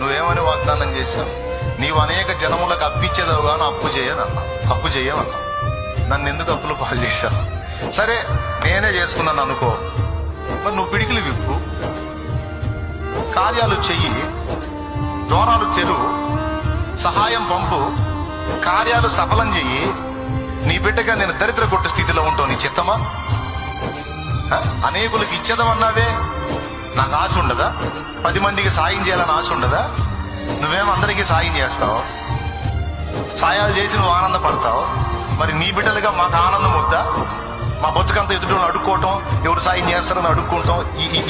నువ్వేమని వాగ్దానం చేశావు? నీవు అనేక జనములకు అప్పిచ్చేదవు గాను అప్పు చేయమన్నా. నన్ను ఎందుకు అప్పులు పాలు చేశావు? సరే నేనే చేసుకున్నాను అనుకో, మరి నువ్వు పిడికిలు విప్పు, కార్యాలు చెయ్యి, దూరాలు చెరువు, సహాయం పంపు, కార్యాలు సఫలం చెయ్యి. నీ బిడ్డగా నేను దరిద్ర కొట్టు స్థితిలో ఉంటావు. నీ చిత్తమా? అనేకులకు ఇచ్చేదమన్నావే, నాకు ఆశ ఉండదా? 10 మందికి సాయం చేయాలని ఆశ ఉండదా? నువ్వేమో అందరికీ సాయం చేస్తావు, సాయాలు చేసి నువ్వు ఆనందపడతావు. మరి నీ బిడ్డలుగా మాకు ఆనందం వద్దా? మా బతుకంతా ఎదుటి అడుక్కోవటం, ఎవరు సాయం చేస్తారని అడుక్కుంటాం,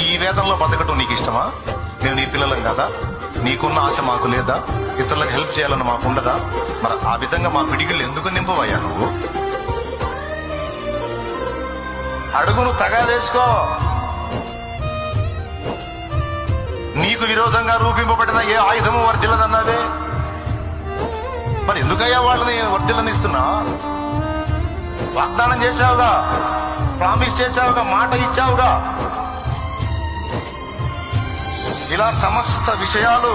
ఈ వేదంలో బతకటం నీకు ఇష్టమా? నేను నీ పిల్లలం కదా? నీకున్న ఆశ మాకు లేదా? ఇతరులకు హెల్ప్ చేయాలని మాకు ఉండదా? మరి ఆ విధంగా మా పిడికిళ్ళు ఎందుకు నింపవయ్యా నువ్వు? అడుగును తగాదేసుకో. నీకు విరోధంగా రూపింపబడిన ఏ ఆయుధము వర్ధిల్లదన్నావే, మరి ఎందుకయ్యా వాళ్ళని వర్ధిల్లనిస్తున్నా? వాగ్దానం చేశావుగా, ప్రామిస్ చేశావుగా, మాట ఇచ్చావుగా. ఇలా సమస్త విషయాలు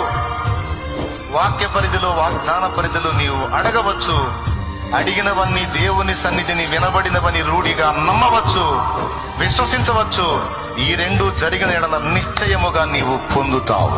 వాక్య పరిధిలో, వాగ్దాన పరిధిలో నీవు అడగవచ్చు. అడిగినవన్నీ దేవుని సన్నిధిని వినబడినవని రూఢిగా నమ్మవచ్చు, విశ్వసించవచ్చు. ఈ 2 జరిగిన ఎడల నిశ్చయముగా నీవు పొందుతావు.